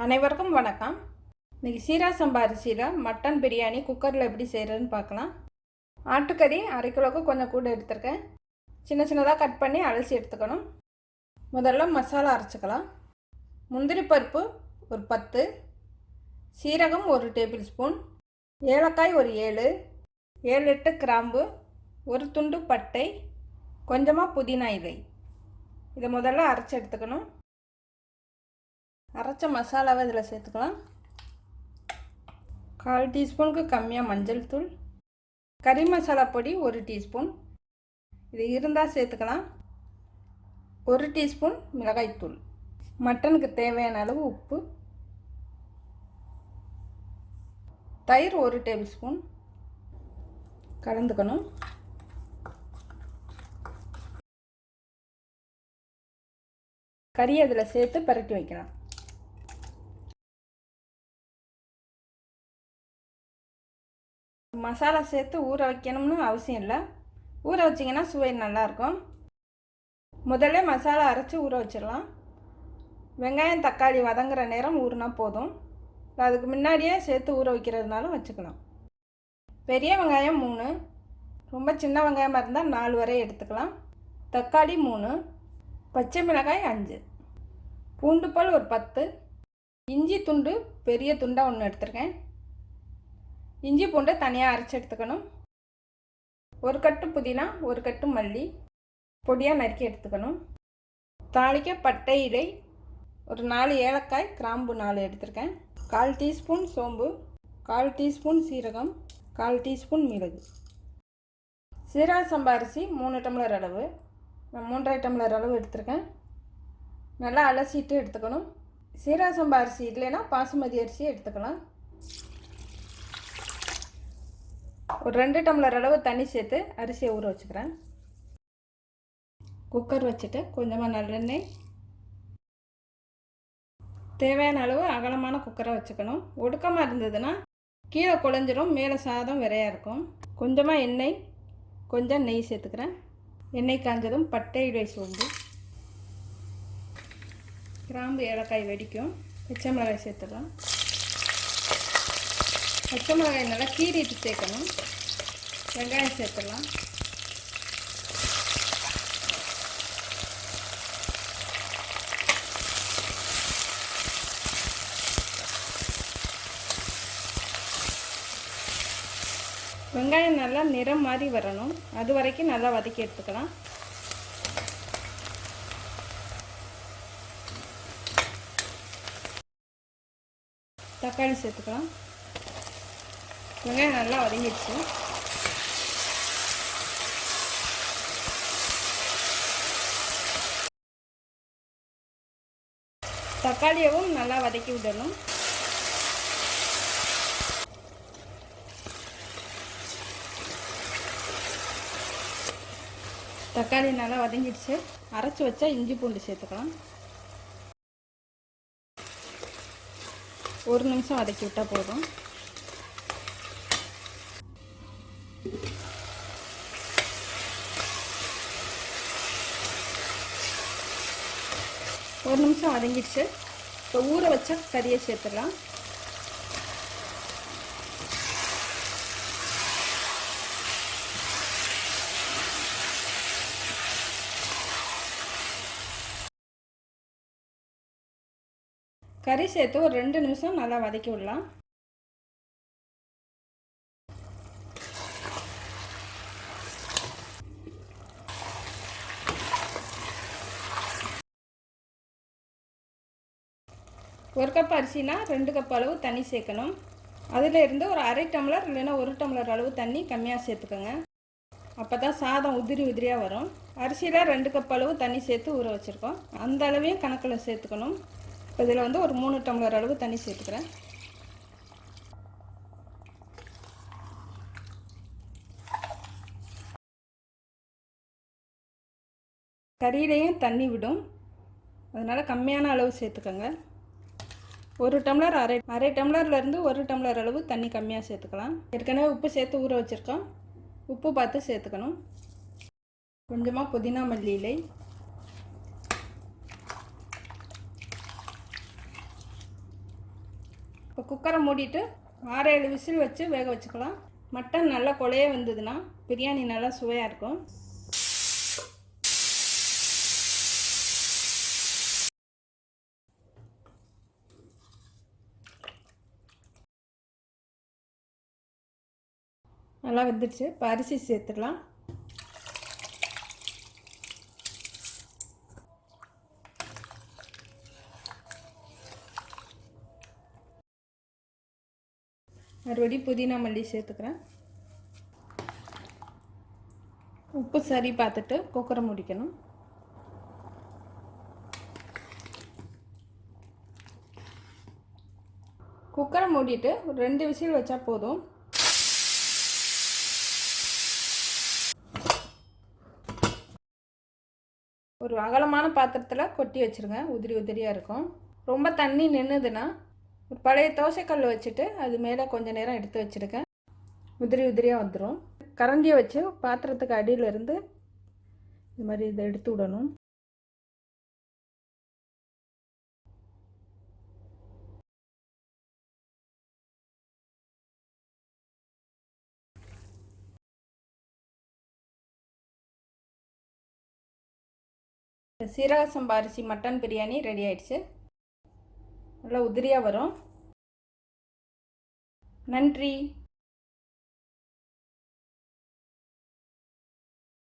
அனைவருக்கும் வணக்கம். இன்றைக்கி சீரா சம்பா அரிசியில் மட்டன் பிரியாணி குக்கரில் எப்படி செய்கிறதுன்னு பார்க்கலாம். ஆட்டுக்கறி 1/2 கிலோவுக்கு கொஞ்சம் கூட எடுத்துருக்கேன். சின்ன சின்னதாக கட் பண்ணி அலசி எடுத்துக்கணும். முதல்ல மசாலா அரைச்சிக்கலாம். முந்திரி பருப்பு ஒரு 10, சீரகம் 1 டேபிள் ஸ்பூன், ஏலக்காய் ஒரு 7, 7-8 கிராம்பு, ஒரு துண்டு பட்டை, கொஞ்சமாக புதினா இலை. இதை முதல்ல அரைச்சி எடுத்துக்கணும். அரைச்ச மசாலாவை இதில் சேர்த்துக்கலாம். 1/4 டீஸ்பூனுக்கு கம்மியாக மஞ்சள் தூள், கறி மசாலா பொடி 1 டீஸ்பூன், இது இருந்தால் சேர்த்துக்கலாம். 1 டீஸ்பூன் மிளகாய்த்தூள், மட்டனுக்கு தேவையான அளவு உப்பு, தயிர் 1 டேபிள் ஸ்பூன் கலந்துக்கணும். கறி அதில் சேர்த்து பரட்டி வைக்கலாம். மசாலா சேர்த்து ஊற வைக்கணும்னு அவசியம் இல்லை. ஊற வச்சிங்கன்னா சுவை நல்லாயிருக்கும். முதல்ல மசாலா அரைச்சி ஊற வச்சிடலாம். வெங்காயம் தக்காளி வதங்குற நேரம் ஊறினா போதும். அதுக்கு முன்னாடியே சேர்த்து ஊற வைக்கிறதுனாலும் வச்சுக்கலாம். பெரிய வெங்காயம் 3, ரொம்ப சின்ன வெங்காயமாக இருந்தால் 4 வரை எடுத்துக்கலாம். தக்காளி 3, பச்சை மிளகாய் 5, பூண்டு பல் ஒரு 10, இஞ்சி துண்டு பெரிய துண்டாக 1 எடுத்துருக்கேன். இஞ்சி பூண்டை தனியாக அரைச்சி எடுத்துக்கணும். 1 கட்டு புதினா, 1 கட்டு மல்லி பொடியாக நறுக்கி எடுத்துக்கணும். தாளிக்க பட்டை இலை, ஒரு 4 ஏலக்காய், கிராம்பு 4 எடுத்துருக்கேன். 1/4 டீஸ்பூன் சோம்பு, 1/4 டீஸ்பூன் சீரகம், 1/4 டீஸ்பூன் மிளகு. சீரக சம்பா அரிசி 3 டம்ளர் அளவு, நான் 3.5 டம்ளர் அளவு எடுத்துருக்கேன். நல்லா அலசிட்டு எடுத்துக்கணும். சீரக சம்பா அரிசி இல்லைன்னா பாசுமதி அரிசி எடுத்துக்கலாம். ஒரு 2 டம்ளர் அளவு தண்ணி சேர்த்து அரிசியை ஊற வச்சுக்கிறேன். குக்கர் வச்சுட்டு கொஞ்சமாக நல்லெண்ணெய், தேவையான அளவு அகலமான குக்கரை வச்சுக்கணும். ஒடுக்கமாக இருந்ததுன்னா கீழே குழஞ்சிரும், மேலே சாதம் விரையாக இருக்கும். கொஞ்சமாக எண்ணெய், கொஞ்சம் நெய் சேர்த்துக்கிறேன். எண்ணெய் காஞ்சதும் பட்டை இலை, சோம்பு, கிராம்பு, ஏலக்காய் வெடிக்கும். பச்சை மிளகாய் சேர்த்துக்கலாம். பச்சை மிளகாய் நல்லா கீறிட்டு சேர்க்கணும். வெங்காயம் சேர்த்துடலாம். வெங்காயம் நல்லா நிறம் மாதிரி வரணும், அது வரைக்கும் நல்லா வதக்கி எடுத்துக்கலாம். தக்காளி சேர்த்துக்கலாம். வெங்காயம் நல்லா வதங்கிடுச்சு. தக்காளியவும் நல்லா வதக்கி விடணும். தக்காளி நல்லா வதங்கிடுச்சு. அரைச்சி வச்சா இஞ்சி பூண்டு சேர்த்துக்கலாம். 1 நிமிஷம் வதக்கி விட்டால் போதும். ஒரு நிமிஷம் வதங்கிடுச்சு. இப்போ ஊற வச்ச கறியை சேர்த்துடலாம். கறி சேர்த்து ஒரு 2 நிமிஷம் நல்லா வதக்கி விடலாம். ஒரு கப் அரிசினா 2 கப் அளவு தண்ணி சேர்க்கணும். அதில் இருந்து ஒரு 1/2 டம்ளர் இல்லைன்னா 1 டம்ளர் அளவு தண்ணி கம்மியாக சேர்த்துக்கோங்க. அப்போ தான் சாதம் உதிரி உதிரியாக வரும். அரிசியில் 2 கப் அளவு தண்ணி சேர்த்து ஊற வச்சுருக்கோம். அந்த அளவையும் கணக்கில் சேர்த்துக்கணும். இப்போ இதில் வந்து ஒரு 3 டம்ளர் அளவு தண்ணி சேர்த்துக்கிறேன். கறியிலையும் தண்ணி விடும், அதனால் கம்மியான அளவு சேர்த்துக்கோங்க. 1 டம்ளர் அரை டம்ளர்லேருந்து 1 டம்ளர் அளவு தண்ணி கம்மியாக சேர்த்துக்கலாம். ஏற்கனவே உப்பு சேர்த்து ஊற வச்சுருக்கோம். உப்பு பார்த்து சேர்த்துக்கணும். கொஞ்சமாக புதினா மல்லி இலை, இப்போ குக்கரை மூடிட்டு 6-7 விசில் வச்சு வேக வச்சுக்கலாம். மட்டன் நல்லா கொலையே வந்ததுன்னா பிரியாணி நல்லா சுவையாக இருக்கும். நல்லா வெந்துடுச்சு. இப்போ அரிசி சேர்த்துக்கலாம். மறுபடியும் புதினா மல்லி சேர்த்துக்கிறேன். உப்பு சரி பார்த்துட்டு குக்கரை முடிக்கணும். குக்கரை மூடிட்டு ஒரு 2 விசில் வச்சா போதும். ஒரு அகலமான பாத்திரத்தில் கொட்டி வச்சுருங்க. உதிரி உதிரியாக இருக்கும். ரொம்ப தண்ணி நின்றுதுன்னா ஒரு பழைய தோசைக்கல் வச்சுட்டு அது மேலே கொஞ்சம் நேரம் எடுத்து வச்சுருக்கேன். உதிரி உதிரியாக வந்துடும். கரண்டியை வச்சு பாத்திரத்துக்கு அடியிலேருந்து இது மாதிரி இதை எடுத்து விடணும். சீரக சம்பா அரிசி மட்டன் பிரியாணி ரெடி ஆயிடுச்சு. நல்லா உதிரியாக வரும். நன்றி.